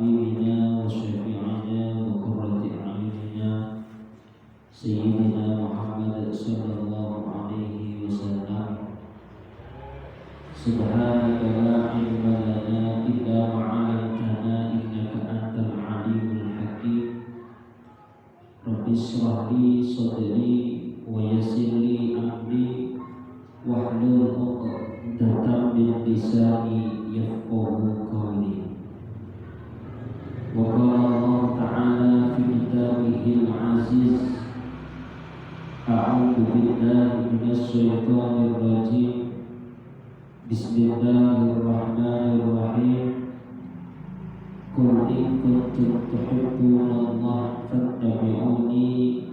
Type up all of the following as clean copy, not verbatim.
وحبيبنا وشفيعنا وقرة أعيننا سيدنا محمد صلى الله عليه وسلم. سبحانك لا علم لنا إلا ما علمتنا إنك أنت العليم الحكيم. رب اشرح لي صدري ويسر لي أمري واحلل عقدة من لساني يفقهوا قولي. وقال الله تعالى في كتابه العزيز: أعوذ بالله من الشيطان الرجيم. بسم الله الرحمن الرحيم. قل إن كنتم تحبون الله فاتبعوني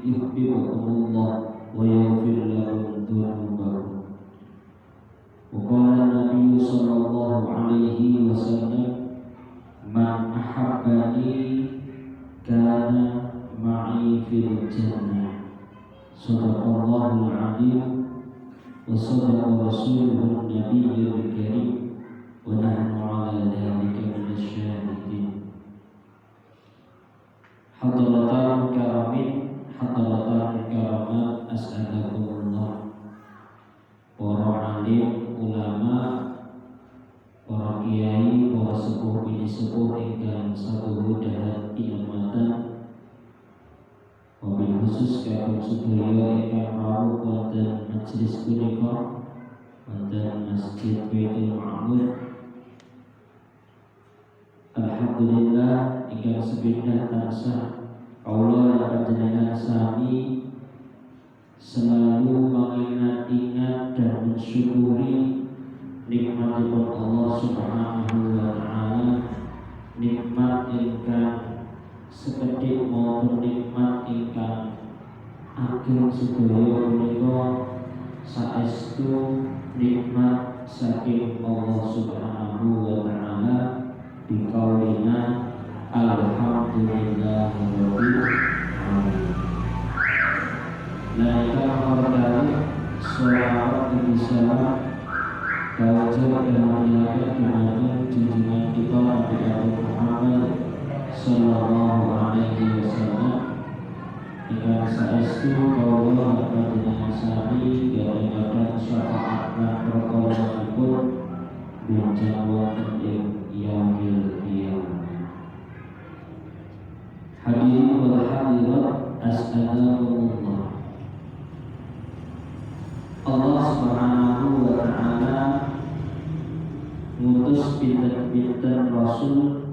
يحببكم الله ويغفر لكم ذنوبكم. وقال النبي صلى الله عليه وسلم: من أحبني كان معي في الجنة. صدق الله العظيم وصدق رسوله النبي الكريم ونحن على ذلك من الشاهدين. حضرات الكرامين حضرات الكرامات أسعدكمullah. Para alim, ulama, para kiai, para sepuh bini sepuh ingkang sabuhu dahat kinamatan, wabil khusus kagum sedaya ingkang rawuh wonten majelis punika wonten Masjid Baitul Ma'mur. Alhamdulillah ingkang sepindah tansah kaula lan panjenengan sami selalu mengingat-ingat dan mensyukuri nikmatipun Allah Subhanahu wa taala, nikmat ingkang sekedhik maupun nikmat ingkang ageng sedaya punika saestu nikmat saking Allah Subhanahu wa taala biqaulina alhamdulillahirabbil alamin. Naika menghargai sholawat dan salam kawajah dan muliakan kepada junjungan kita Nabi Muhammad sallallahu alaihi wasallam. Jika saestu kaula panjenengan sami gadahaken syafaat lan pertolonganipun benjang wonten ing yaumil qiyamah. Hadirin wal hadirat as'adakumullah. Allah Subhanahu wa taala ngutus pinten-pinten rasul,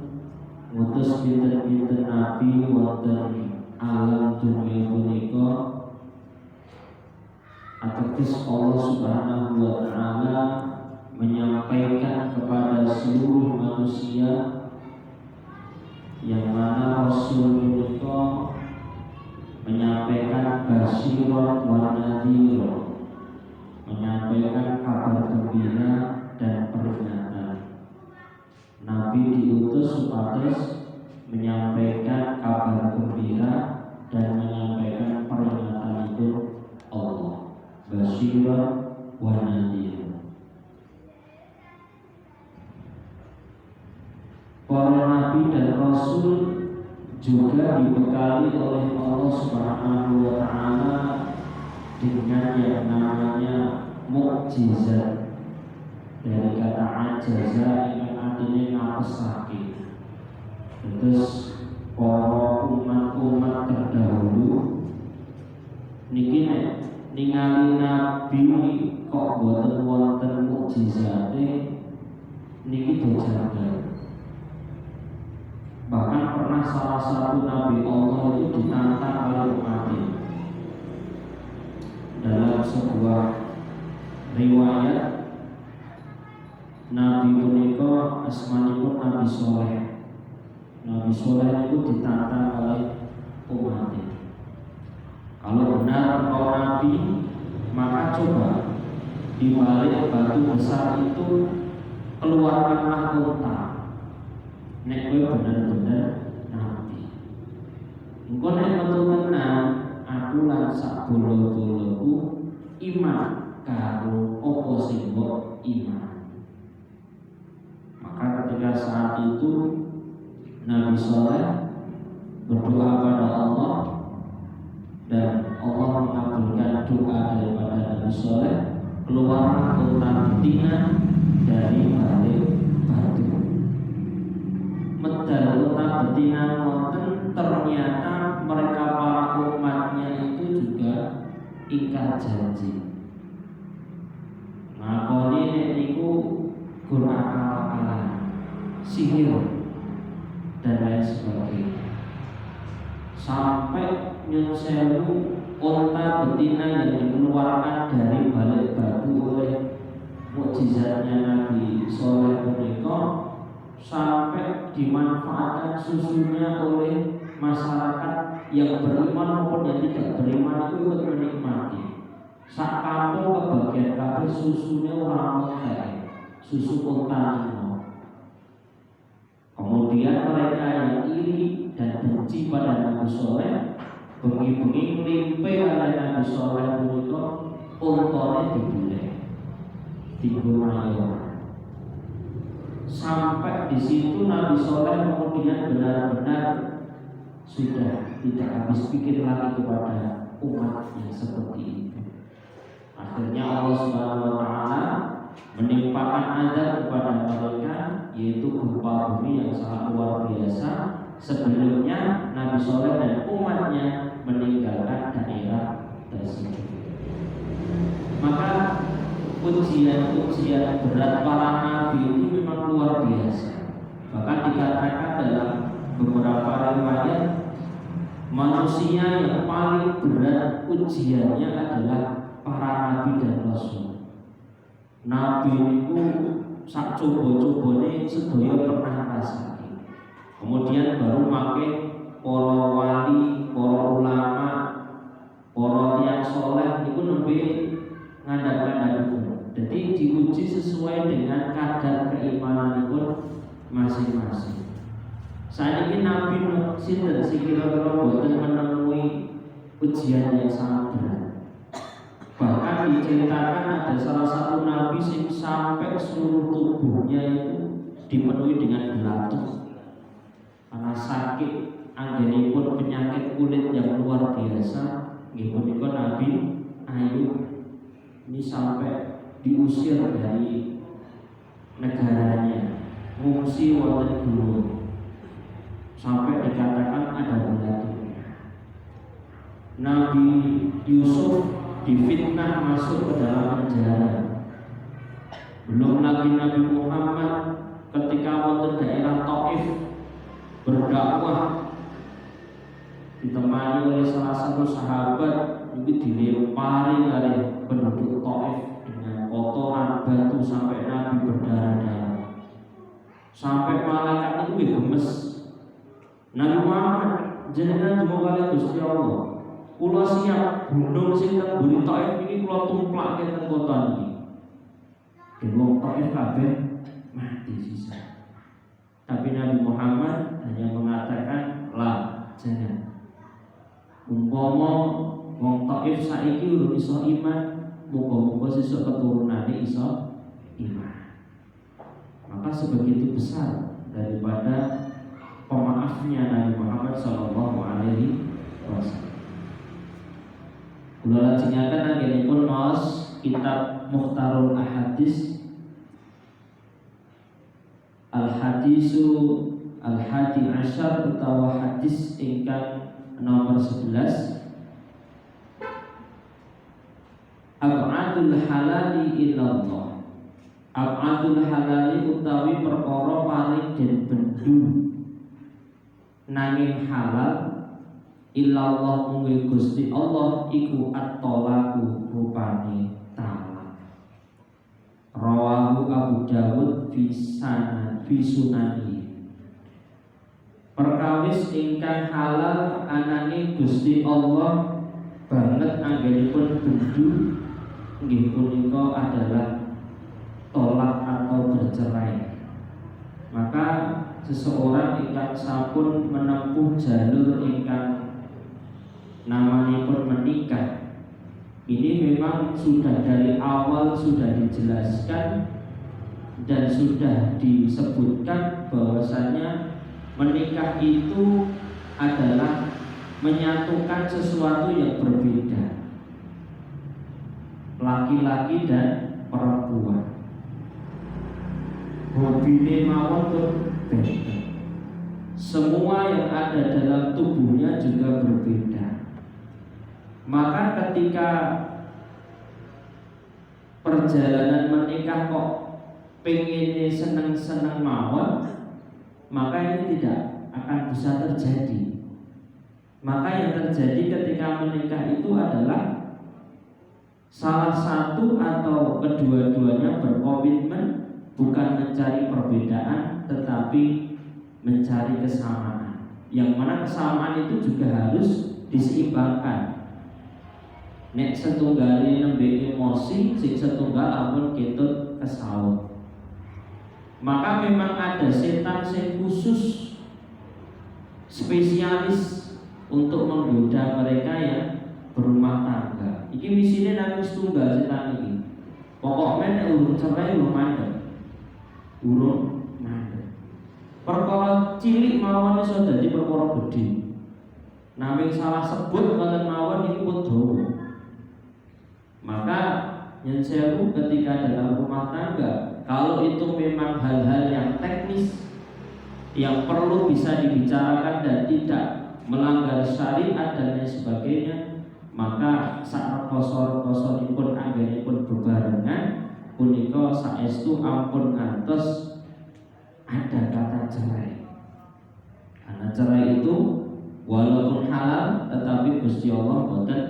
ngutus pinten-pinten nabi wonten alam dunia punika. Ateges Allah Subhanahu wa taala menyampaikan kepada seluruh manusia, yang mana rasul punika menyampaikan basyiran wa nadhiran, menyampaikan kabar gembira dan peringatan. Nabi diutus supados menyampaikan kabar gembira dan menyampaikan peringatan itu Allah, basyiran wa nadhiran. Para nabi dan rasul juga dibekali oleh Allah Subhanahu wa taala dengan yang namanya mukjizat, dari kata ajaza yang artinya ngapesake. Terus para umat-umat terdahulu niki ningali nabi kok boten wonten mukjizate niki dijaga. Bahkan pernah salah satu nabi Allah itu ditantang oleh umatnya. Dalam sebuah riwayat, nabi punika asmanipun Nabi Soleh. Nabi Soleh itu ditantang oleh umatnya. Kalau benar kau nabi, maka coba di balik batu besar itu keluarkanlah unta. Nek kowe bener-bener nabi. Engko nek metu tenan, aku lan sak bolo-boloku iman karo apa sing mbok iman. Maka ketika saat itu Nabi Soleh berdoa pada Allah dan Allah mengabulkan doa daripada Nabi Soleh, keluar unta betina dari balik batu. Medal unta betina ngoten, ternyata mereka para umatnya itu juga ingkar janji. Ngakoni niku guna akal-akalan, sihir dan lain sebagainya. Sampai Nyun Sewu unta betina yang dikeluarkan dari balik batu oleh mukjizatnya Nabi Soleh menika sampai dimanfaatkan susunya oleh masyarakat yang beriman maupun yang tidak beriman itu ikut menikmati. Sak kampung kebagian kabeh susunya orang entek, susu unta itu. Kemudian mereka yang iri dan benci pada Nabi Soleh, bengi-bengi limpe oleh Nabi Soleh menika untane dibuleh, digunakan. Sampai di situ Nabi Soleh kemudian benar-benar sudah tidak habis pikir lagi kepada umat yang seperti itu. Akhirnya Allah Subhanahu wa taala menimpakan azab kepada mereka, yaitu gempa bumi yang sangat luar biasa. Sebelumnya Nabi Soleh dan umatnya meninggalkan daerah tersebut. Maka ujian-ujian berat para nabi ini memang luar biasa. Bahkan dikatakan dalam beberapa riwayat, manusia yang paling berat ujiannya adalah para nabi dan rasul. Nabi itu sak coba-cobane sedaya pernah rasake. Kemudian baru make para wali, para ulama, para tiyang soleh itu nembe ngandhap-ngandhap. Jadi diuji sesuai dengan kadar keimananipun masing-masing. Saat ini Nabi sinten sing kira-kira boten menemui ujian yang sangat berat. Bahkan diceritakan ada salah satu nabi yang sampai seluruh tubuhnya itu dipenuhi dengan belatung karena sakit, anggenipun penyakit kulit yang luar biasa. Nggih Nabi Ayub ini sampai diusir dari negaranya, ngungsi wonten gunung, sampai dikatakan ada belatung. Nabi Yusuf difitnah masuk ke dalam penjara. Belum lagi Nabi Muhammad ketika wonten daerah Taif berdakwah ditemani oleh salah satu sahabat, itu dilempari oleh penduduk Taif dengan kotoran batu sampai Nabi berdarah-darah. Sampai malaikat itu gemes. Nabi Muhammad, jenengan cuma kali Gusti Allah, kula siap gunung sing teng mburi Taif iki kula tumplakke teng kota niki. Wong Taif kabeh mati sisa. Tapi Nabi Muhammad hanya mengatakan, "La, jangan. Umpama wong Taif saiki urung iso iman, muga-muga sesuk keturunane iso iman." Maka sebegitu besar daripada pemaafnya Nabi Muhammad sallallahu alaihi wasallam. Kula lajengaken anggenipun maos kitab Mukhtarul Ahadits Al-Hadisu Al-Hadi Asyar utawa hadis ingkang nomor 11, Ab'adul halali illallah. Ab'adul halali utawi perkara paling den bendu nanging halal illallah mungil Gusti Allah iku at-tolaku rupane talak. Rawahu Abu Dawud fi sunani. Perkawis ingkang halal anane Gusti Allah banget anggenipun bendu nggih punika adalah tolak atau bercerai. Maka seseorang ingkang sampun menempuh jalur ingkang namanipun menikah, ini memang sudah dari awal sudah dijelaskan dan sudah disebutkan bahwasanya menikah itu adalah menyatukan sesuatu yang berbeda, laki-laki dan perempuan. Hobine mawon berbeda. Semua yang ada dalam tubuhnya juga berbeda. Maka ketika perjalanan menikah kok pengen seneng-seneng mawon, maka ini tidak akan bisa terjadi. Maka yang terjadi ketika menikah itu adalah salah satu atau kedua-duanya berkomitmen bukan mencari perbedaan tetapi mencari kesamaan. Yang mana kesamaan itu juga harus diseimbangkan. Nek setunggali nembe emosi, sing setunggal ampun ketut kesaut. Maka memang ada setan yang khusus spesialis untuk menggoda mereka yang berumah tangga. Iki misine nang setunggal setan iki. Pokoknya urung cerai urung mandek. Urung mandek. Perkara cilik mawon iso dadi perkara gedhe. Naming salah sebut wonten mawon iki pun dawa. Maka yang sewu ketika dalam rumah tangga, kalau itu memang hal-hal yang teknis yang perlu bisa dibicarakan dan tidak melanggar syariat dan lain sebagainya, maka saat kosor-kosoripun anggenipun bebarengan punika saestu ampun ngantos ada kata cerai. Karena cerai itu walaupun halal tetapi Gusti Allah boten.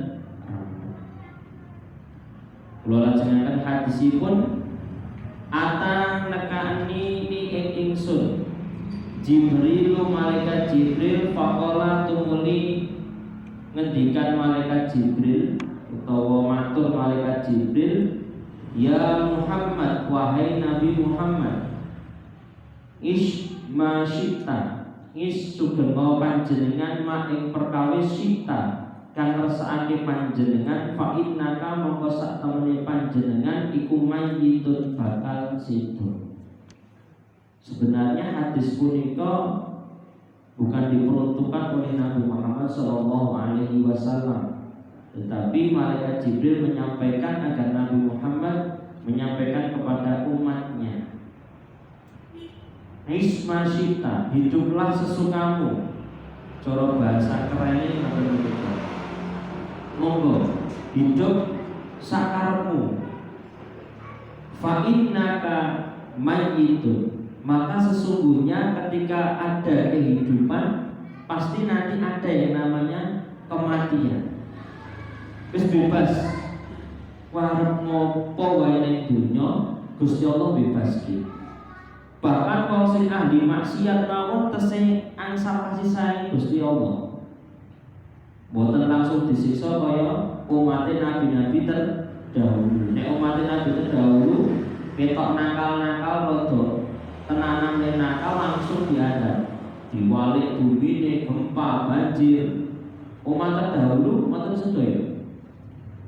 Kula lajengaken hadisipun atang nekani ni ing ingsun Jibril, malaikat Jibril faqala tumuli ngendikan malaikat Jibril utawa matur malaikat Jibril, ya Muhammad, wahai Nabi Muhammad, ish ma syita, ish sugeng panjenengan ma ing perkawis syita kang ngersakake panjenengan, fa innaka mongko sak temene panjenengan iku mayyitun bakal sido. Sebenarnya hadis punika bukan diperuntukkan oleh Nabi Muhammad SAW, tetapi malaikat Jibril menyampaikan agar Nabi Muhammad menyampaikan kepada umatnya, Isma syita, hiduplah sesukamu. Cara bahasa kerennya apa? Monggo hidup sakarmu. Fa innaka mayyitun, maka sesungguhnya ketika ada kehidupan pasti nanti ada yang namanya kematian. Wis bebas warep ngopo wae ning donya Gusti Allah bebas iki. Bahkan wong sing ahli maksiat mawon tesih angsal kasih sayang Gusti Allah. Boten langsung disiksa kaya umat nabi-nabi terdahulu. Nek umat nabi terdahulu ketok nakal-nakal rada tenanan nakal langsung diadab, diwalik bumi, gempa, banjir. Umat terdahulu mboten sedaya.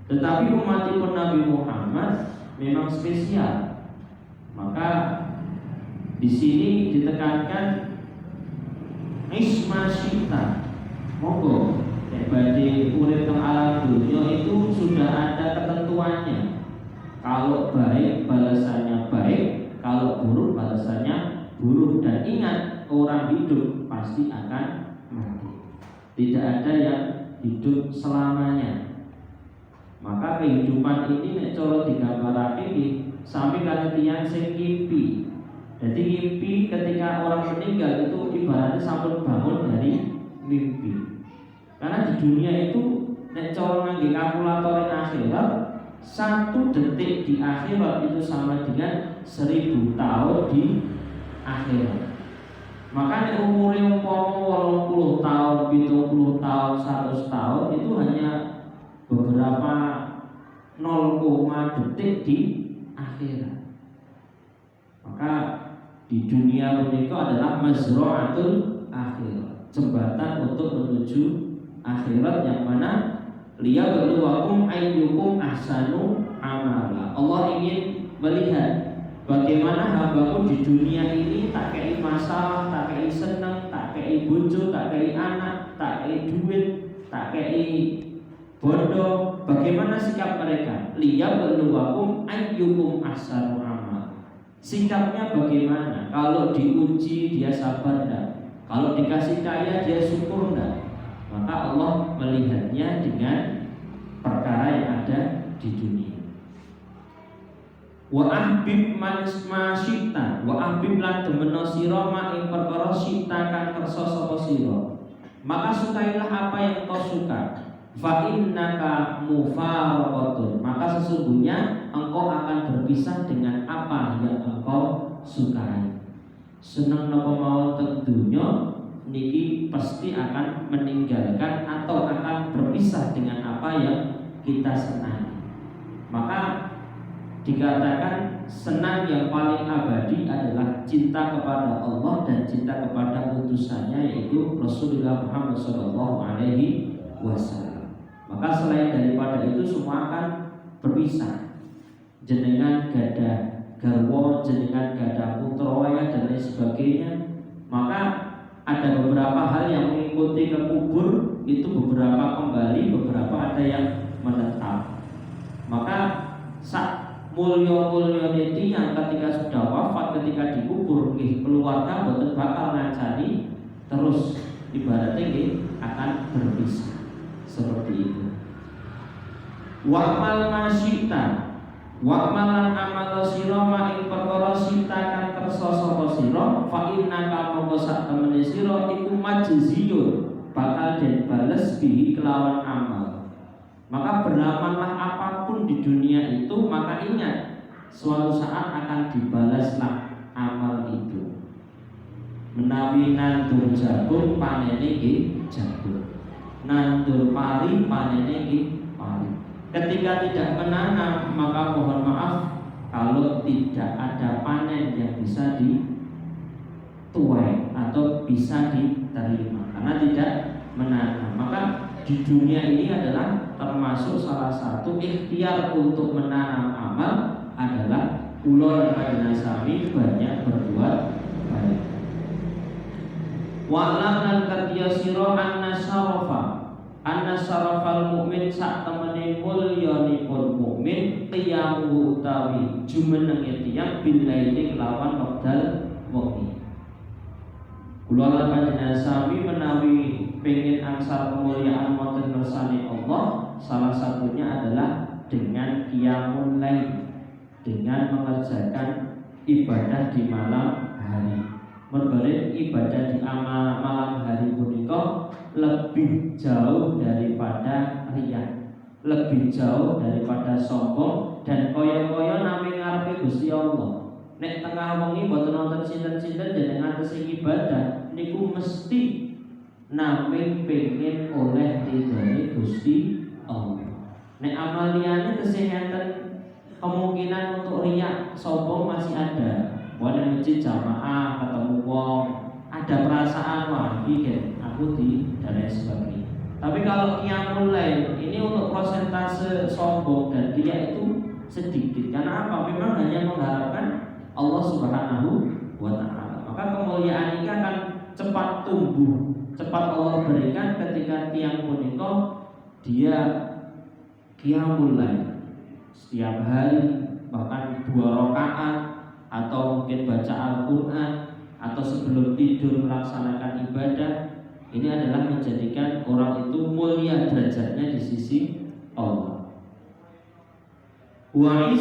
Tetapi umatipun Nabi Muhammad memang spesial. Maka di sini ditekankan isma syita. Monggo badhe urip teng alam dunia itu sudah ada ketentuannya. Kalau baik balasannya baik, kalau buruk balasannya buruk. Dan ingat, orang hidup pasti akan mati. Tidak ada yang hidup selamanya. Maka kehidupan ini nek cara digambarake nggih sami kaliyan tiyang sing ngimpi. Jadi mimpi ketika orang meninggal itu ibaratnya sampun bangun dari mimpi. Karena di dunia itu nek cara ngangge kalkulator akhirat, 1 detik di akhirat itu sama dengan 1000 tahun di akhirat. Maka nek umure umpama 80 tahun, 70 tahun, 100 tahun itu hanya beberapa 0, detik di akhirat. Maka di dunia menika adalah mazra'atul akhirat, jembatan untuk menuju akhirat yang mana liyabluwakum ayyukum ahsanu amala. Allah ingin melihat bagaimana hambaku di dunia ini tak kei masalah, tak kei seneng, tak kei bojo, tak kei anak, tak kei duit, tak kei bodoh. Bagaimana sikap mereka? Liyabluwakum ayyukum ahsanu amal. Sikapnya bagaimana? Kalau diuji dia sabar enggak? Kalau dikasih kaya dia syukur enggak? Maka Allah melihatnya dengan perkara yang ada di dunia. Wa ahbib man masyita, wa ahbib lan demeno sira mak ing perkara sita kang kersa sapa sira. Maka sukailah apa yang kau suka. Fa innaka mufaraqatun, maka sesungguhnya engkau akan berpisah dengan apa yang engkau sukai. Seneng napa mawon teng dunya niki pasti akan meninggalkan atau akan berpisah dengan apa yang kita senangi. Maka dikatakan senang yang paling abadi adalah cinta kepada Allah dan cinta kepada utusannya, yaitu Rasulullah Muhammad SAW. Maka selain daripada itu semua akan berpisah. Jenengan gada garwa, jenengan gada putra dan lain sebagainya. Maka ada beberapa hal yang mengikuti ke kubur, itu beberapa kembali, beberapa ada yang menetap. Maka mulya-mulya niki yang ketika sudah wafat, ketika dikubur, keluarga boten bakal ngancani terus, ibaratnya akan berpisah seperti itu. Wa'mal masyita, wa'malan amal sira ma ing perkara sita kang kersa sapa sira, fa innaka mongko sak temene sira iku majziyun, bakal den bales bihi kelawan amal. Maka beramallah apapun di dunia itu, maka ingat suatu saat akan dibalaslah amal itu. Menawi nandur jagung panene jagung, nandur pari panene pari. Ketika tidak menanam, maka mohon maaf kalau tidak ada panen yang bisa dituai atau bisa diterima karena tidak menanam. Maka di dunia ini adalah termasuk salah satu ikhtiar untuk menanam amal adalah kula lan sami banyak berbuat baik. Wa'lam lan kadya sira anna syarafal mukmin sak temene mulyanipun mukmin qiyamu utawi jumenenge tiyang billaili lawan wekdal wengi. Kula lan panjenengan sami menawi pengen angsal kemuliaan wonten ngersane Allah, salah satunya adalah dengan qiyamul lail, dengan mengerjakan ibadah di malam hari. Mergane ibadah di malam hari punika lebih jauh daripada riya, lebih jauh daripada sombong dan kaya-kaya nami ngarepe Gusti Allah. Nek tengah wengi mboten wonten sinten-sinten jenengan sing ibadah niku mesti nami pengen oleh ridhone Gusti Allah. Nek amal liyane kesehatan kemungkinan untuk riya sombong masih ada. Wong masjid jamaah ketemu wong ada perasaan wah iki aku dan lain sebagainya. Tapi kalau qiyamul lail ini untuk persentase sombong dan riya itu sedikit. Karena apa? Memang hanya mengharapkan Allah Subhanahu wa taala. Maka kemuliaan ini akan cepat tumbuh, cepat Allah berikan ketika tiang punika dia qiyamul lail setiap hari, bahkan 2 rakaat atau mungkin baca Al-Qur'an atau sebelum tidur melaksanakan ibadah. Ini adalah menjadikan orang itu mulia derajatnya di sisi Allah. Wa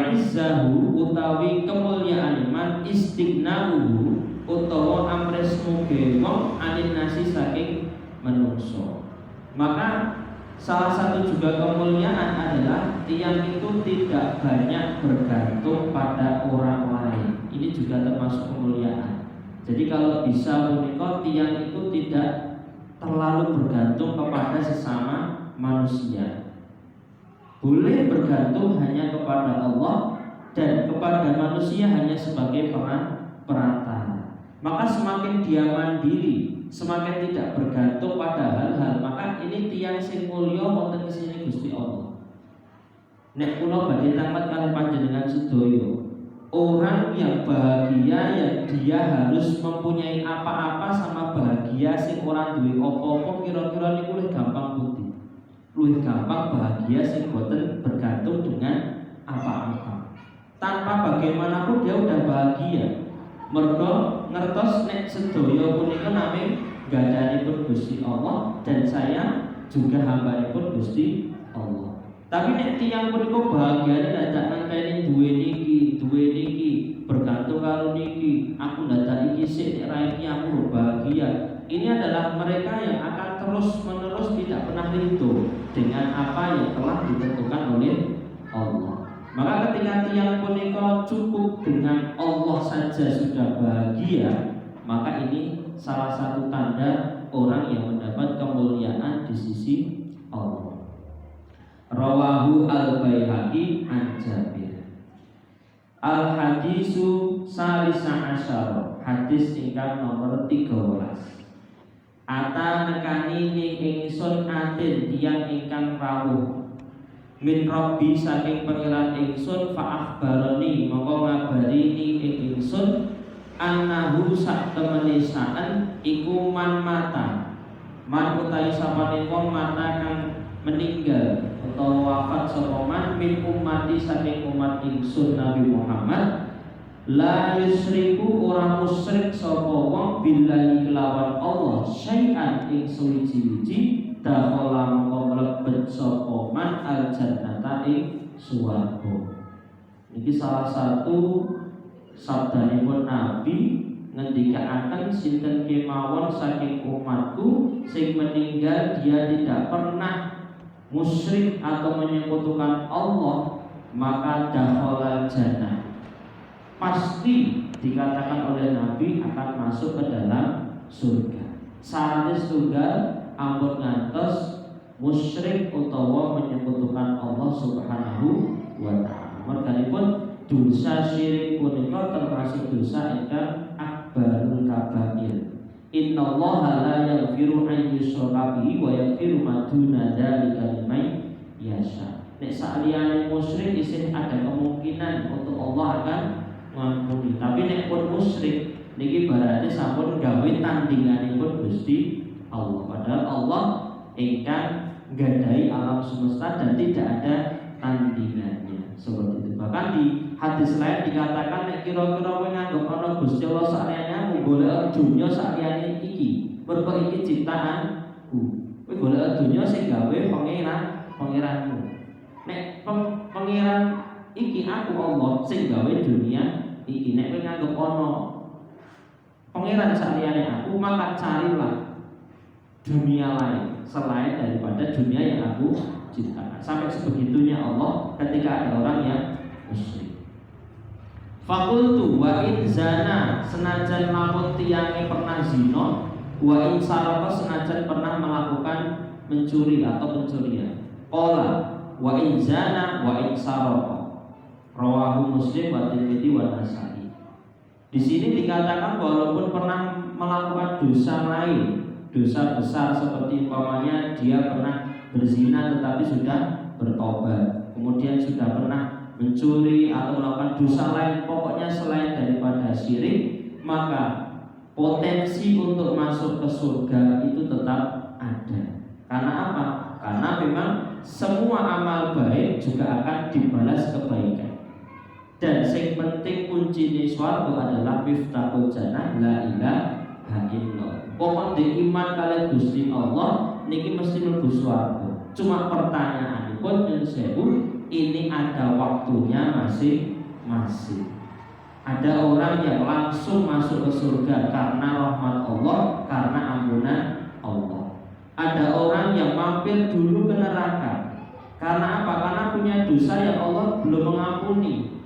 izzahu utawi kemuliaan iman istighnahu utawa amres muge wong anin nasi saking menungso. Maka salah satu juga kemuliaan adalah tiang itu tidak banyak bergantung pada orang lain. Ini juga termasuk kemuliaan. Jadi kalau bisa menikah tiang itu tidak terlalu bergantung kepada sesama manusia. Boleh bergantung hanya kepada Allah dan kepada manusia hanya sebagai perantara. Maka semakin dia mandiri, semakin tidak bergantung pada hal-hal, maka ini tiang sing mulya wonten kesini Gusti Allah. nek kula badhe tamat kalian panjenengan sedaya, orang yang bahagia yang dia harus mempunyai apa-apa sama bahagia sing orang duwe apa-apa, kira-kira niku luwih gampang putih. Luwih gampang bahagia sing boten bergantung dengan apa-apa. Tanpa bagaimanapun dia udah bahagia. Mergo ngertos nek sedaya punika namung gadhanipun Gusti Allah dan saya juga hambanipun Gusti Allah. Tapi nek tiyang punika bahagiane dadak nenteni duwe niki, bergantung karo niki, aku dadak iki sik nek ra iki aku bahagia. Ini adalah mereka yang akan terus-menerus tidak pernah ridho dengan apa yang telah ditentukan oleh Allah. Maka ketika tiyang punika cukup dengan Allah saja sudah bahagia, maka ini salah satu tanda orang yang mendapat kemuliaan di sisi Allah. Rawahu al-Baihaqi an Jabir. Al-hadisu salisa asyara, hadis ingkang nomor 13. Ata nekani ning ingsun atin tiyang ingkang rawuh min Rabbi saking pangeran ingsun fa akhbarani mongko ngabarini ing ingsun annahu sak temene saan iku man mata man utahe sapane wong mata kang meninggal utawa wafat sapa man min ummati saking umat ingsun Nabi Muhammad la yusriku ora musyrik sapa wong billahi kelawan Allah syai'an ing suwiji-wiji dakhala mongko mlebet sapa man al jannata ing swarga. Iki salah satu sabdanipun Nabi ngendikaaken sinten kemawon saking umatku sing meninggal dia tidak pernah musyrik atau menyekutukan Allah maka dakhala jannah, pasti dikatakan oleh Nabi akan masuk ke dalam surga. Syaratnya tunggal ampun ngantos musyrik utawa menyekutukan Allah Subhanahu wa taala. Merganipun dosa syirik punika termasuk dosa ingkang akbarul kabair. Innallaha la yaghfiru an yushraka bihi wa yaghfiru ma duna dzalika liman yasha. Nek saliyane musyrik isih ada kemungkinan untuk Allah akan ngampuni. Tapi nek pun musyrik niki berarti sampun gawe tandinganipun Gusti Allah. Padahal Allah ingkang nggadahi alam semesta dan tidak ada tandingannya. Seperti itu. Bahkan di hadis lain dikatakan nek kira-kira nganggep ana Gusti Allah sakjane golek dunya sakjane iki. Mergo iki ciptaanku. Kowe golek dunya sing gawe pangeranmu. Nek pangeran iki aku Allah sing gawe dunia iki. Nek kowe nganggep ana pangeran saliyane aku, maka carilah dunia lain selain daripada dunia yang aku ciptakan. Sampai sebegitunya Allah ketika ada orang yang musyrik. Fakultu wa in zana, senajan lamun tiyange pernah zina, wa in saraka, senajan pernah melakukan mencuri atau pencurian. Qala wa in zana wa in saraka, rawahu Muslim wa Tirmidzi wa Nasa'i. Di sini dikatakan walaupun pernah melakukan dosa lain, dosa besar seperti umpamanya dia pernah berzina tetapi sudah bertobat, kemudian sudah pernah mencuri atau melakukan dosa lain, pokoknya selain daripada syirik, maka potensi untuk masuk ke surga itu tetap ada. Karena apa? Karena memang semua amal baik juga akan dibalas kebaikan. Dan yang penting kunci swarga adalah miftahul jannah la ilaha illallah. Pokok di iman kalian Gusti Allah niki mesti mlebu swarga. Cuma pertanyaanipun ini ada waktunya masing-masing. Ada orang yang langsung masuk ke surga karena rahmat Allah, karena ampunan Allah. Ada orang yang mampir dulu ke neraka. Karena apa? Karena punya dosa yang Allah belum mengampuni.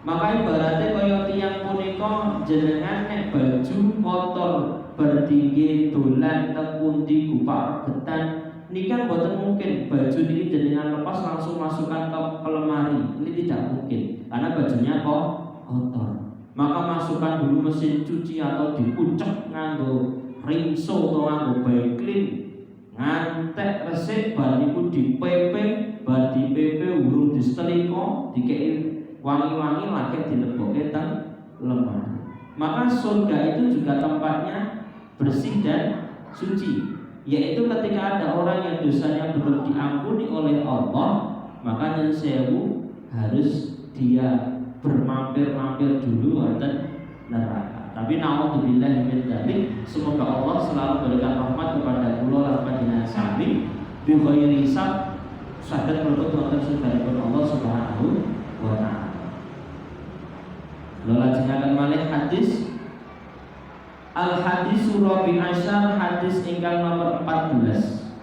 Maka ibaratnya kaya tiyang punika jenengan nek baju kotor bertinggi dolan teng pundi gupak regetan ini kan boten mungkin baju ini jenengan lepas langsung masukkan ke lemari. Ini tidak mungkin karena bajunya kok kotor. Maka masukkan dulu mesin cuci atau diucek nganggo rinso atau nganggo Baiklin, ngantek resik bar niku dipepeng bar dipepe urung disetrika dikei wangi-wangi lagi dilebokke teng lemari. Maka surga itu juga tempatnya bersih dan suci, yaitu ketika ada orang yang dosanya belum diampuni oleh Allah, maka nyun sewu harus dia bermampir-mampir dulu wonten neraka. Tapi naudzubillah min dzalik, semoga Allah selalu berikan rahmat kepada kula lan panjenengan sami bi ghairi hisab saged mlebet wonten surganipun Allah Subhanahu wa taala. Lajengaken malih hadis Al-hadis Rabi Asyar, hadis ingkang nomor 14.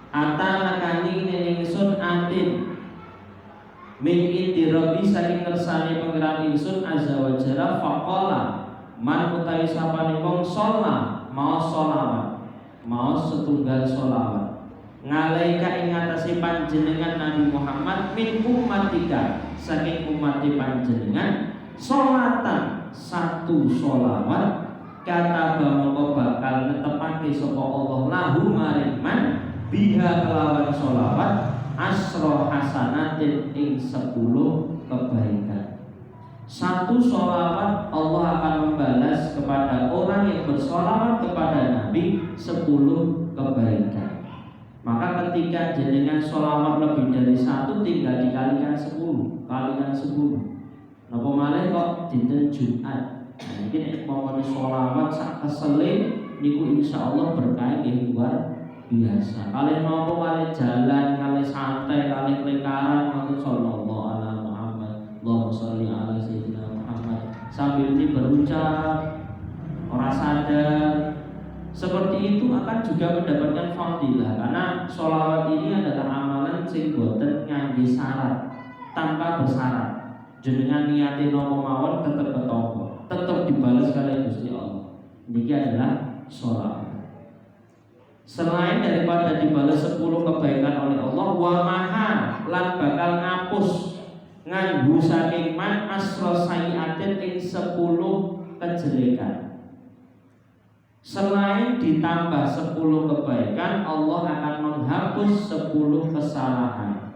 Atana kani ingsun atin min indi Rabbi saking ngersane pangeran ingsun azza wa jalla faqala man utawi sapane wong sholat mau sholawat mau setunggal sholawat ngalaika ing atase panjenengan Nabi Muhammad min ummatika saking umat panjenengan sholatan satu sholawat kata mongko bakal netepake sapa Allah lahu maring man biha kelawan sholawat asro hasanatin ing 10 kebaikan. Satu sholawat Allah akan membalas kepada orang yang bersholawat kepada Nabi 10 kebaikan. Maka ketika jenengan sholawat lebih dari 1 tinggal dikalikan 10, kalikan 10. Napa malih kok dinten Jumat. Nah, ini mau sholawat sak kesele niku insyaallah berkah nggih luar biasa. Kalian nopo kalian jalan, kalian santai, kalian kelekaran, kalian sallallahu ala Muhammad, Allahumma sholli ala sayyidina Muhammad. Sambil ini berucap, orang sadar, seperti itu akan juga mendapatkan fadilah. Karena sholawat ini adalah amalan sing boten ngangge syarat, tanpa bersyarat. Jenengan niate nopo mawon tetep ketopo, tetap dibalas kalian Gusti Allah. Ini adalah sholawat. Selain daripada dibalas 10 kebaikan oleh Allah, wa maha lan bakal ngapus nganggu saking man asro sayiatin ing 10 kejelekan. Selain ditambah 10 kebaikan, Allah akan menghapus 10 kesalahan.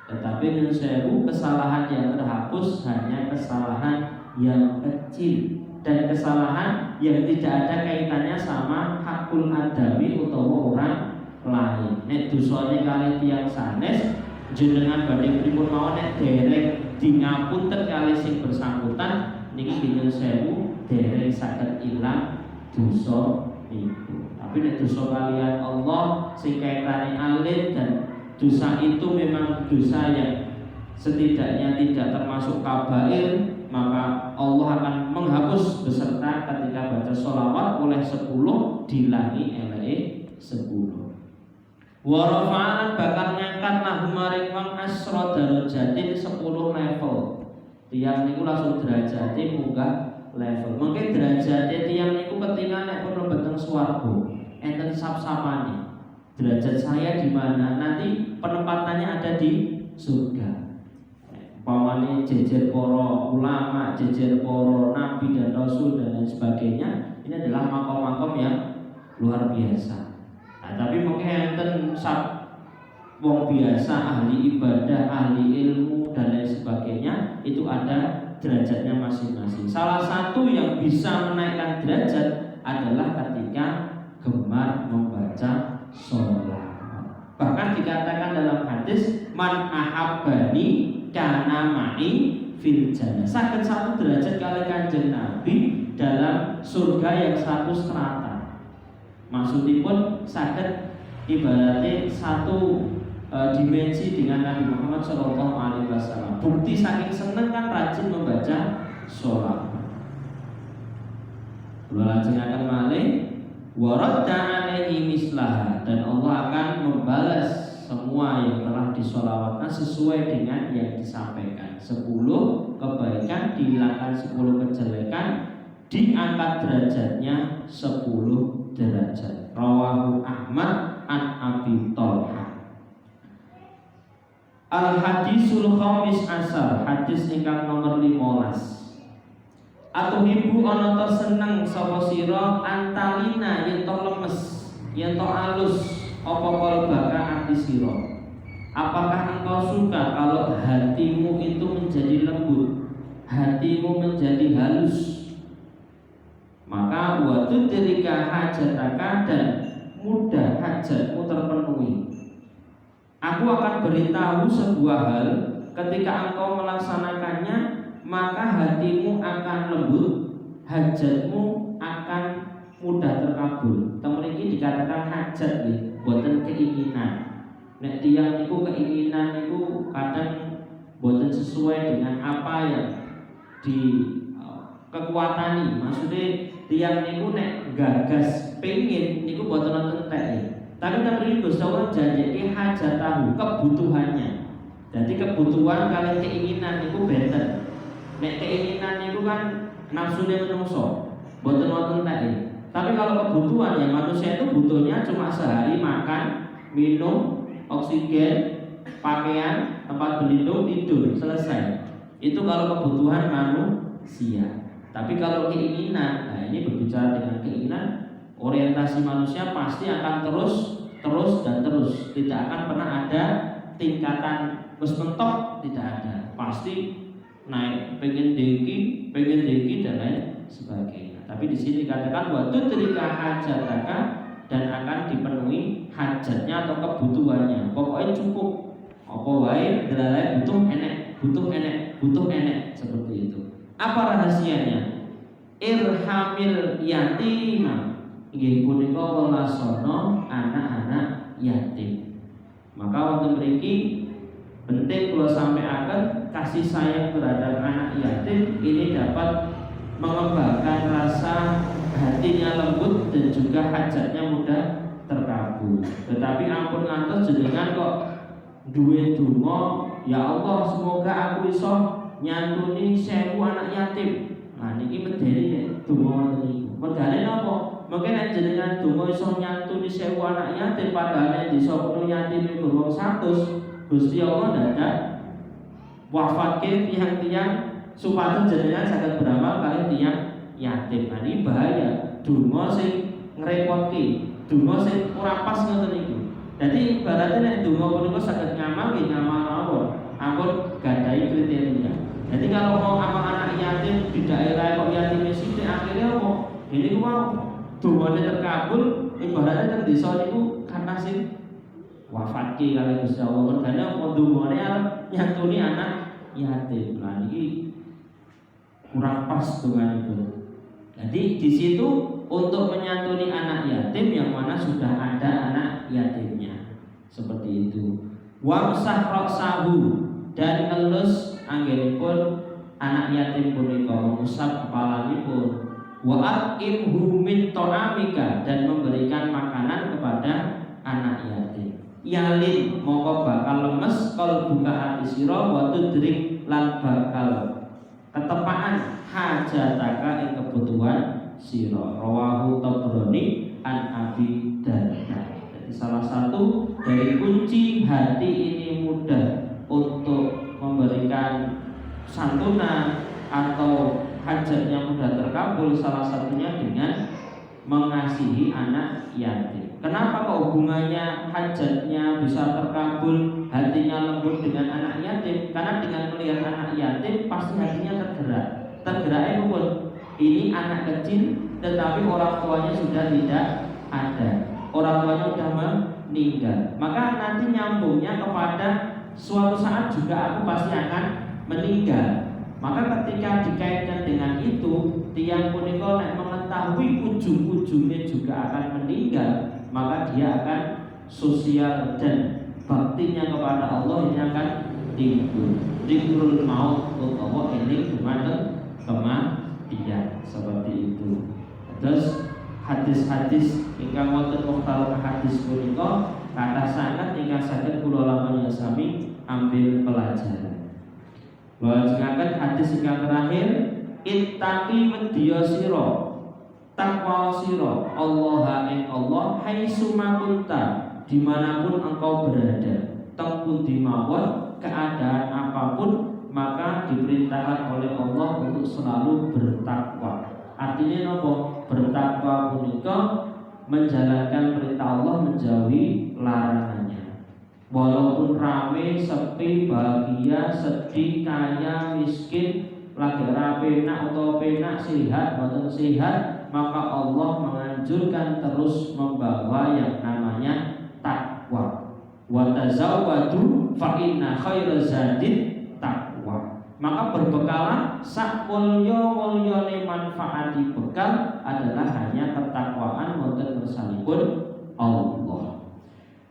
Tetapi nyun sewu, kesalahan yang terhapus hanya kesalahan yang kecil dan kesalahan yang tidak ada kaitannya sama hakul adami utawa orang lain. Nek dosane kali tiyang sanes jenengan badhe pripun mawon nek dereng dingapunten kali sing bersangkutan niki nyun sewu dereng saged ilang dosa niku. Tapi nek dosa kalian Allah sing kaitane alit dan dosa itu memang dosa yang setidaknya tidak termasuk kabair, maka Allah akan menghapus beserta ketika baca sholawat oleh 10 dilangi eleke 10. Wa rafa'an bakal ngangkat lahu maring wong asra darajatin 10 level. Tiyang niku langsung derajate munggah level. Mungkin derajate tiyang niku ketika nek pun mlebet swarga enten sap-sapane. Derajat saya di mana? Nanti penempatannya ada di surga. Pamane jejer para ulama, jejer para nabi dan rasul dan lain sebagainya, ini adalah makom-makom yang luar biasa. Nah, tapi mungkin enten wong biasa, ahli ibadah, ahli ilmu dan lain sebagainya, itu ada derajatnya masing-masing. Salah satu yang bisa menaikkan derajat adalah ketika gemar membaca sholat. Bahkan dikatakan dalam hadis man ahabbani kana ma'i fil jannah. Saged 1 derajat kali Kanjeng Nabi dalam surga yang 1 strata. Maksudipun saged ibaratnya 1 dimensi dengan Nabi Muhammad SAW. Bukti saking seneng kan rajin membaca sholat. Lajeng akan malih waradda alaihi mislaha, dan Allah akan membalas semua yang telah disolawatkan sesuai dengan yang disampaikan. 10 kebaikan dihilangkan 10 kejelekan, diangkat derajatnya 10 derajat. Rawahu Ahmad an Abi Thalhah. Al hadisul khamis asar, hadis ingkang nomor 15. Atuhibu ana ta seneng sapa sira antalina yen to lemes, yen to alus apa kalbaka ati sira. Apakah engkau suka kalau hatimu itu menjadi lembut, hatimu menjadi halus? Maka waktu ketika hajataka dan mudah hajatmu terpenuhi. Aku akan beritahu sebuah hal, ketika engkau melaksanakannya, maka hatimu akan lembut, hajatmu akan mudah terkabul. Teman ini dikatakan hajat nih, buatan keinginan. Nek tiang niku keinginan niku kadang buatan sesuai dengan apa yang di kekuatani. Maksudnya tiang niku nek gagas pengen niku buatan nonton teh. Tapi teman Gusti Allah janji hajat tahu kebutuhannya. Jadi kebutuhan kalian keinginan niku benten. Nek keinginan niku kan nafsunya menungso, buatan nonton teh. Tapi kalau kebutuhan ya manusia itu butuhnya cuma sehari makan, minum, oksigen, pakaian, tempat berlindung, tidur, selesai. Itu kalau kebutuhan manusia. Tapi kalau keinginan, nah ini berbicara dengan keinginan, orientasi manusia pasti akan terus dan terus. Tidak akan pernah ada tingkatan mentok, tidak ada. Pasti naik, pengen deki dan lain sebagainya. Tapi di sini dikatakan waktu ketika hajataka dan akan dipenuhi hajatnya atau kebutuhannya. Pokoknya cukup. Apa wae dalalai butuh enek seperti itu. Apa rahasianya? Irhamil yatima. Nggih punika welasono anak-anak yatim. Maka wonten mriki penting kalau sampai akan kasih sayang terhadap anak yatim ini dapat mengembangkan rasa hatinya lembut dan juga hajatnya mudah terkabul. Tetapi ampun ngantos jenengan kok duwe donga, ya Allah semoga aku iso nyantuni 1000 anak yatim. Nah niki medeni nek donga ngoten niku. Medane napa? Mungkin nek jenengan donga iso nyantuni 1000 anak yatim padahal nek desa kulo yatim durung 100, Gusti Allah dadak wafatke tiang-tiang supados jenengan saged beramal kalian tiang yatim. Nah ini bahaya. Donga sing ngrepotke, donga sing ora pas ngoten niku. Jadi ibaratnya nek donga punika saged ngamal nggih ngamal mawon. Ampun gadahi kriteria. Jadi kalau mau amal anak yatim di daerah kok yatim sithik akhirnya apa? Ini ku mau dongane terkabul ibaratnya teng desa niku karena sing wafatke kali Gusti Allah. Mergane apa dongane arep nyantuni anak yatim. Nah iki kurang pas dengan itu. Jadi di situ untuk menyantuni anak yatim yang mana sudah ada anak yatimnya, seperti itu. Wamsah roksahu dan ngelus anggenipun anak yatim punika mengusap kepalanya. Wa at'imhu min ta'amika dan memberikan makanan kepada anak yatim. Yalin moko bakal lemes kal buka hati sira wa tudrik lan bakal ketepaan hajataka ing kebutuhan sira. Rawahu Tabrani an Abi Darda. Jadi salah satu dari kunci hati ini mudah untuk memberikan santunan atau hajatnya mudah terkabul, salah satunya dengan mengasihi anak yatim. Kenapa kok hubungannya hajatnya bisa terkabul, hatinya lembut dengan anak yatim? Karena dengan melihat anak yatim pasti hatinya tergerak. Tergeraknya pun ini anak kecil, tetapi orang tuanya sudah tidak ada. Orang tuanya sudah meninggal. Maka nanti nyambungnya kepada suatu saat juga aku pasti akan meninggal. Maka ketika dikaitkan dengan itu, tiang punika nek mengetahui ujung-ujungnya juga akan meninggal, maka dia akan sosial dan baktinya kepada Allah ini akan timbul. Zikrul maut utawa eling dumateng kematian, seperti itu. Terus hadis-hadis ingkang wonten mukhtalaf hadis punika kathah sanget ingkang saged kula lampahi sami ambil pelajaran. Wajangan hadis yang terakhir, ittaqi wedya sira, takwa sira, Allah ing Allah haitsu kunta, dimanapun engkau berada, teng pundi mawon keadaan apapun, maka diperintahkan oleh Allah untuk selalu bertakwa. Artinya nopo? Bertakwa punika menjalankan perintah Allah, menjauhi larangannya. Walaupun rame, sepi, bahagia, sedih, kaya, miskin, lagi penak atau penak, sehat atau sehat, maka Allah menganjurkan terus membawa yang namanya takwa. Wa tazawwadu fa inna khairaz zadid takwa. Maka berbekalah sak mulya-mulyane manfaat bekal adalah hanya ketakwaan wonten bersalipun Allah.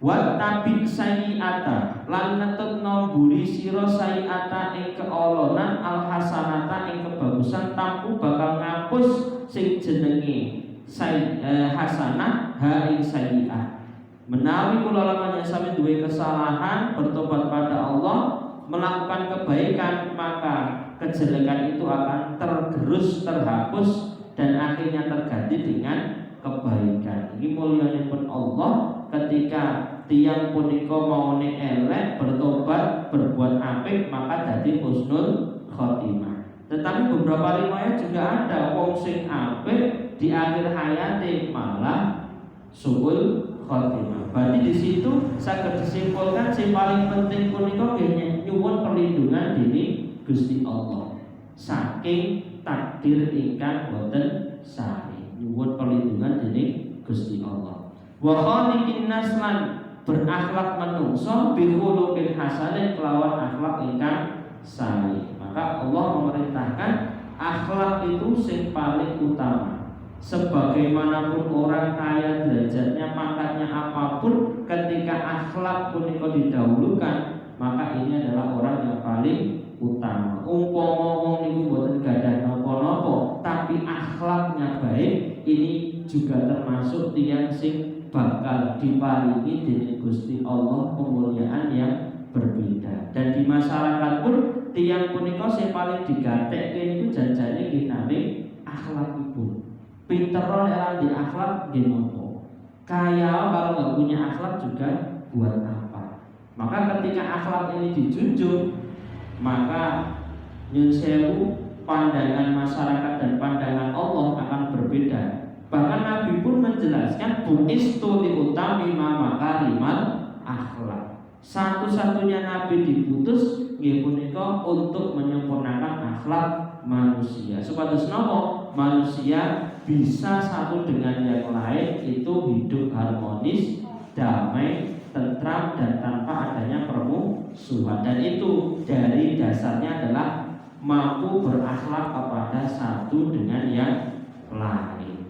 Wa tabi sayiata lan netepno mburi sira sayiata ing keolonan al hasanata ing kebagusan taku bakal ngapus sing jenenge hasanah ha ing sayiat. Menawi kula lamun sami duwe kesalahan bertobat pada Allah melakukan kebaikan, maka kejelekan itu akan tergerus, terhapus dan akhirnya terganti dengan kebaikan. Ini mulyanipun Allah ketika tiang punika maune elek bertobat berbuat apik maka dadi husnul khotimah. Tetapi beberapa riwayat juga ada wong sing apik di akhir hayate malah suul khotimah. Berarti di situ saged disimpulkan sing paling penting punika nyuwun perlindungan diri Gusti Allah saking takdir ingkang boten sari. Nyuwun perlindungan diri Gusti Allah. Wa khaliqin nas lan berakhlak menungso bihulukin hasanin kelawan akhlak ingkang sari. Maka Allah memerintahkan akhlak itu sing paling utama. Sebagaimanapun orang kaya derajatnya, pangkatnya apapun, ketika akhlak punika didahulukan, maka ini adalah orang yang paling utama. Umpama wong niku mboten gadah napa-napa, tapi akhlaknya baik, ini juga termasuk tiyang sing bakal diparingi dening Gusti Allah kemuliaan yang berbeda. Dan di masyarakat pun tiyang punika sing paling digatekke niku janjane nggih namung akhlakipun. Pinter orang di akhlak gimana? Kaya kalau nggak punya akhlak juga buat apa? Maka ketika akhlak ini dijunjung, maka nyun sewu pandangan masyarakat dan pandangan Allah akan berbeda. Bahkan Nabi pun menjelaskan buistu diutami makarimal akhlak. Satu-satunya Nabi diputus nggih punika untuk menyempurnakan akhlak manusia. Supados napa? Manusia bisa satu dengan yang lain itu hidup harmonis, damai, tentram dan tanpa adanya permusuhan. Dan itu dari dasarnya adalah mampu berakhlak kepada satu dengan yang lain.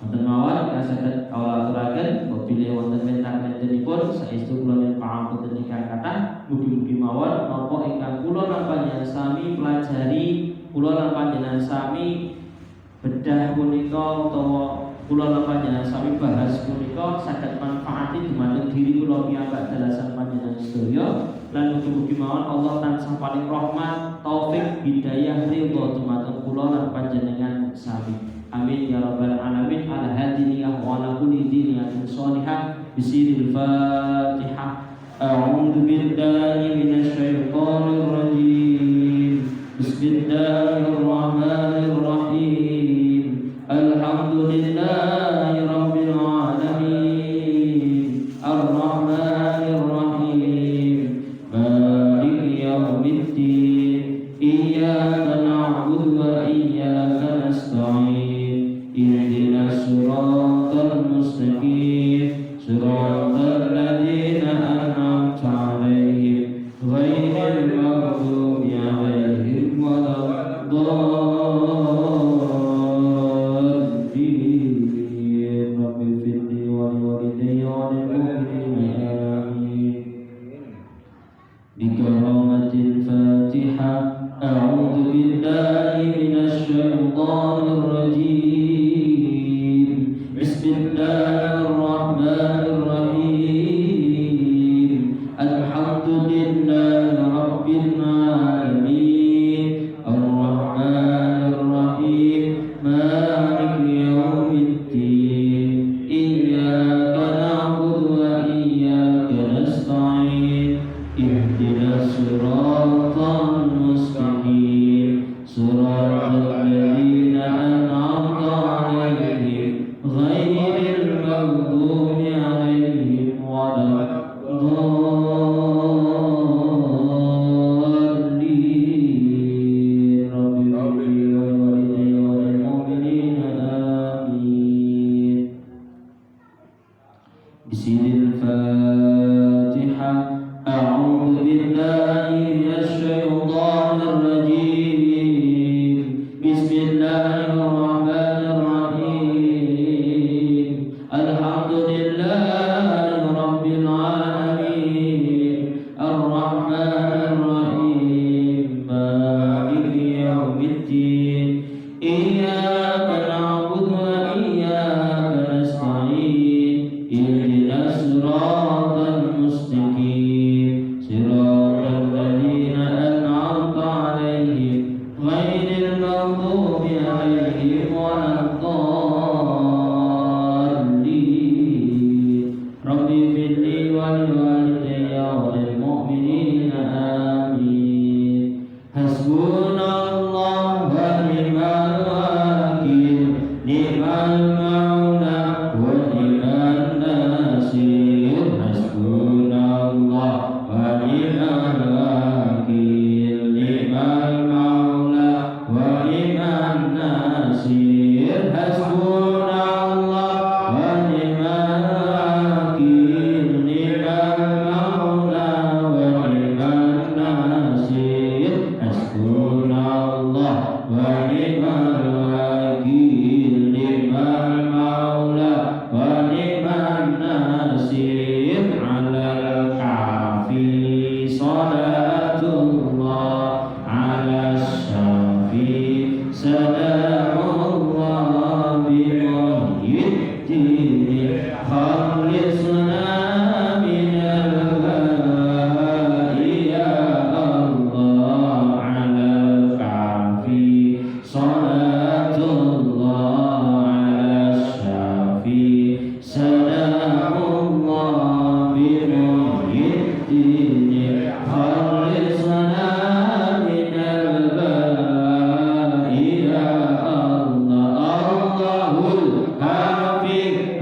Wonten mawon saged kawula aturaken bilih wonten mentak-mentenipun saestu kula yen pangapunten ingkang kathah, mugi-mugi mawon napa ingkang kula lan panjenengan sami pelajari, kula lan panjenengan sami bedah punika utawa kula lan panjenengan sami bahas punika saged manfaati dumateng diri kula piyambak dalasan panjenengan sedaya lan mugi-mugi mawon Allah tansah paring rahmat, taufik, hidayah, ridho dumateng kula lan panjenengan sami. Amin ya rabbal alamin. Ala hadiniyah wa ala kulli diniyatin sholihah bisiril Fatihah. A'udzu billahi minasy syaithanir rajim. Bismillahirrahmanirrahim. Alhamdulillahi rabbil alamin. Ar-Rahmanir Rahim. Maliki yaumiddin. Iyyaka na'budu wa iyyaka nasta'in. Ihdinas siratal mustaqim, siratal ladzina an'amta 'alaihim ghairil maghdubi 'alaihim waladdallin. Rabbi firli wa liwalidayya wa lil mu'minina amin. Bi karamatil Fatihah. A'udzu billahi minasy syaithanir rajim. Bismillahirrahmanirrahim. Alhamdulillahi rabbil alamin. Ar-Rahmanir Rahim. Maliki yaumiddin. Iyyaka na'budu wa iyyaka nasta'in. Ihdinas siratal mustaqim. Siratal ladzina an'amta 'alaihim ghairil maghdubi 'alaihim waladdallin. بسم الفاتحة. أعوذ بالله من الشيطان الرجيم. بسم الله الرحمن الرحيم. الحمد لله رب العالمين الرحمن الرحيم مالك يوم الدين. إياك نعبد وإياك نستعين. اهدنا الصراط المستقيم صراط الذين أنعمت عليهم غير المغضوب عليهم ولا الضالين. رب اغفر لي ولوالدي وللمؤمنين آمين. حسبنا الله ونعم الوكيل. نعم المولى ونعم النصير. حسبنا الله ونعم الوكيل. نعم المولى ونعم النصير. حسبنا الله ونعم الوكيل. نعم المولى ونعم النصير. حسبنا الله ونعم الوكيل. نعم المولى ونعم النصير. على الكافي صلاة الله. على الشافي سلام الله. بمحيي الدين خلصنا من البلاء يا الله. على الكافي صلاة الله. على الشافي سلام الله. بمحيي الدين خلصنا من البلاء يا الله. الله الكافي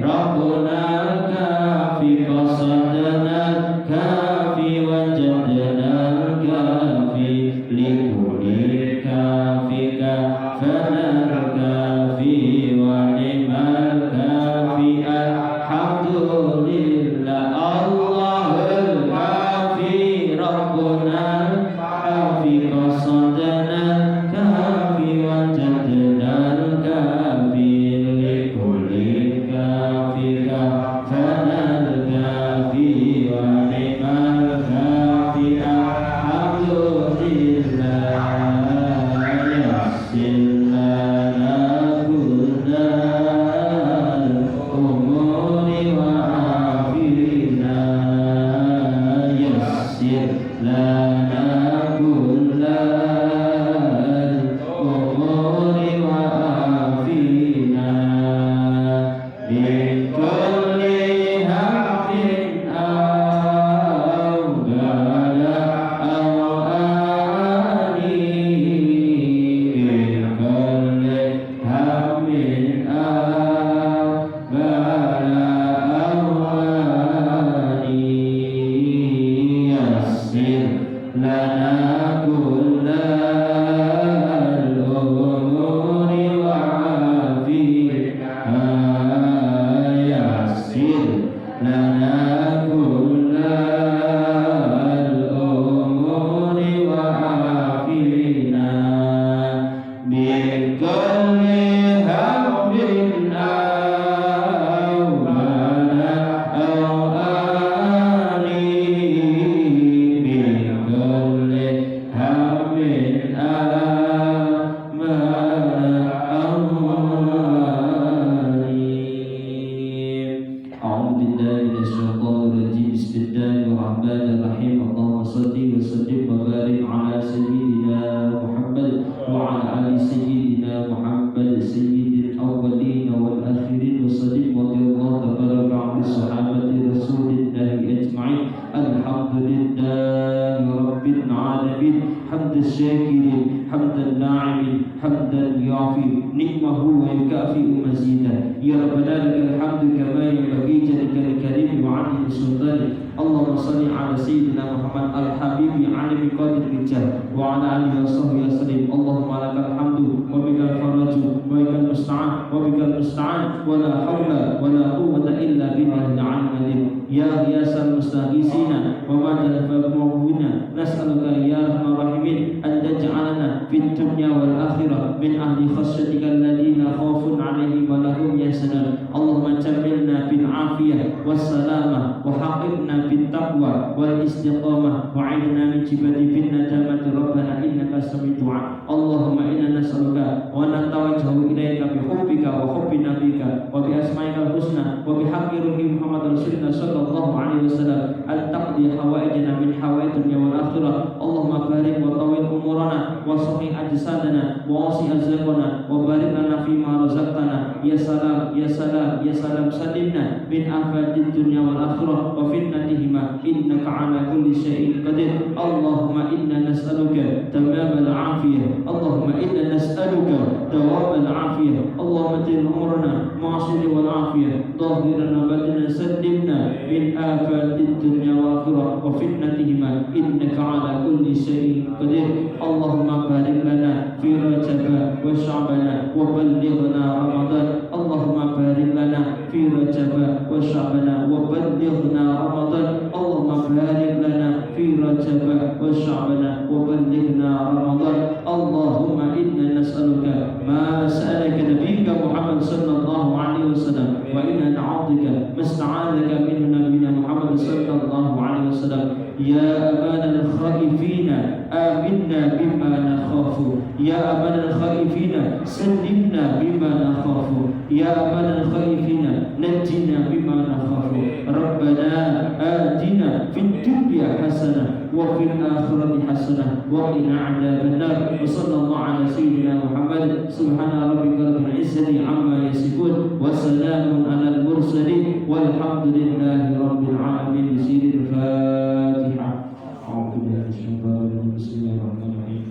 ربنا الكافي قصدنا الكافي وجدنا الكافي لكل الكافي كافنا الكافي ونعم الكافي. الحمد لله. الله الكافي ربنا الكافي قصدنا الكافي وجدنا الكافي لكل الكافي كافنا الكافي ونعم الكافي. الحمد لله. يسر لنا كل الأمور وعافينا. يسر لنا كل الأمور وعافينا. من كل هم أو بلاء أو آني. من كل هم أو بلاء أو آني. يسر لنا كل الأمور وعافينا. يسر لنا كل الأمور وعافينا. من كل هم أو بلاء أو آني. من كل هم أو بلاء أو آني. أعوذ بالله من الشيطان الرجيم. بسم الله الرحمن الرحيم. اللهم صل وسلم وبارك على سيدنا محمد وعلى آل سيدنا محمد سيد الأولين والآخرين. وسلم رضي الله تبارك عن الصحابة رسول الله أجمعين. الحمد لله رب العالمين. حمد الشاكرين حمد الناعمين حمدا يعفي نعمه ويكافئ مزيدا. يا ربنا لك الحمد كما ينبغي جلك الكريم وعظيم سلطانه. اللهم صل على سيدنا محمد الحبيب عالم قدر الرجال وعلى آله وصحبه وسلم. اللهم لك الحمد وبك الفرج وبك المستعان وبك المستعان ولا حول ولا قوة إلا بالله العلي العظيم. الدنيا والآخرة من أهل خشيتك الذين خوف عليهم ولا هم يحزنون اللهم جملنا بالعافية والسلامة وحققنا بالتقوى والاستقامة وعيننا من جبال بالندامة ربنا إنك سميع الدعاء اللهم إنا نسألك ونتوجه إليك بحبك وحب نبيك وبأسمائك الحسنى وبحق روح محمد رسول الله صلى الله عليه وسلم أن تقضي حوائجنا من حوائج الدنيا والآخرة اللهم بارك وطول أمورنا وصحح أجسادنا ووسع رزقنا وبارك لنا فيما رزقتنا يا سلام يا سلام يا سلام سلمنا من آفات الدنيا والآخرة وفتنتهما إنك على كل شيء قدير اللهم إنا نسألك تمام العافية اللهم إنا نسألك دوام العافية اللهم اجعل أمورنا معصية والعافية ظاهرنا باطنا سلمنا من آفات الدنيا والآخرة وفتنتهما إنك على كل شيء قدير اللهم بارك لنا في رجب وشعبان وبلغنا رمضان اللهم بارك لنا في رجب وشعبان وبلغنا رمضان اللهم بارك لنا في رجب وشعبان وبلغنا رمضان اللهم إنا نسألك ما سألك نبيك محمد صلى الله عليه وسلم وإنا نعوذك ما استعاذك منه نبينا محمد صلى الله عليه وسلم يا أمان الخائفين آمنا بما نخاف يا أمان الخائفين سلمنا بما نخاف يا أمان الخائفين نجنا بما نخاف ربنا آتنا في الدنيا حسنة وفي الآخرة حسنة وقنا عذاب النار وصلى الله على سيدنا محمد سبحان ربك رب العزة عما يصفون وسلام على المرسلين والحمد لله رب العالمين بسير الفاتحة أعوذ بالله من الشيطان الرجيم بسم الله الرحمن الرحيم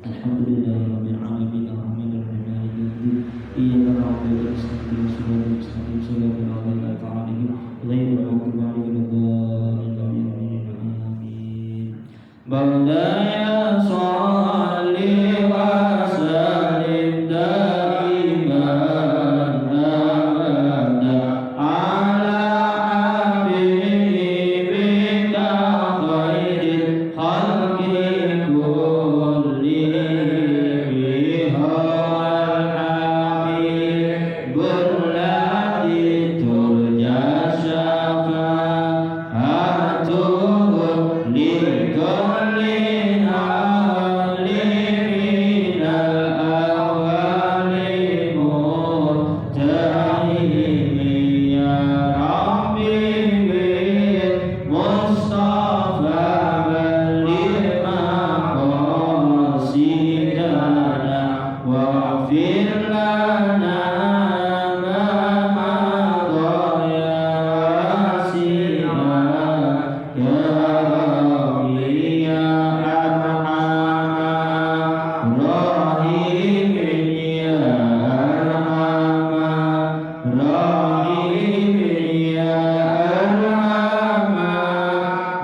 الحمد لله رب العالمين الرحمن الرحيم مالك يوم الدين إياك نعبد وإياك نستعين صراط المستقيم صراط الذين أنعمت عليهم غير المغضوب عليهم ولا الضالين آمين مولاي صل وسلم دائما أبدا على حبيبك خير الخلق كلهم هو الحبيب الذي ترجى شفاعته لكل أهل من الأول مرتهن يا ربي بالمصطفى بلغ مقاصدنا واغفر لنا ما مضى يا واسعنا يا ربي يا أرحم الراحمين يا أرحم الراحمين يا أرحم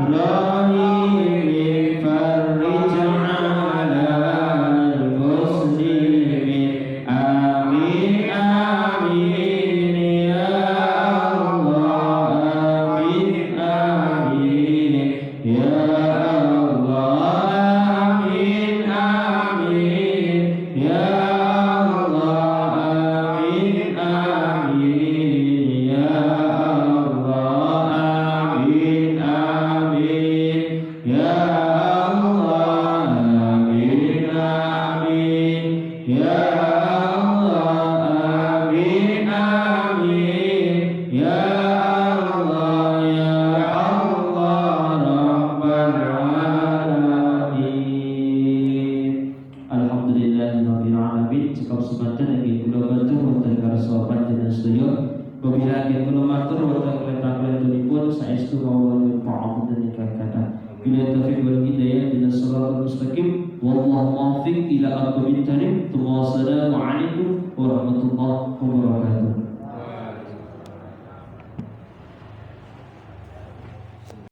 الراحمين فرج على المسلمين آمين آمين يا الله آمين آمين يا الله آمين آمين يا الله آمين آمين يا الله آمين آمين يا الله آمين آمين يا الله آمين آمين يا الله يا الله رب العالمين Alhamdulillahirabbil alamin cukup semanten nggih kula bantu wonten karsa panjenengan sedaya Bila kula matur wonten kletak-kletunipun saestu kawula pa'abudan ingkang kathah. Bila taufiq wal hidayah ila shiratal mustaqim wallahu muwaffiq ila aqwamit thariq. Wassalamu alaikum warahmatullahi wabarakatuh.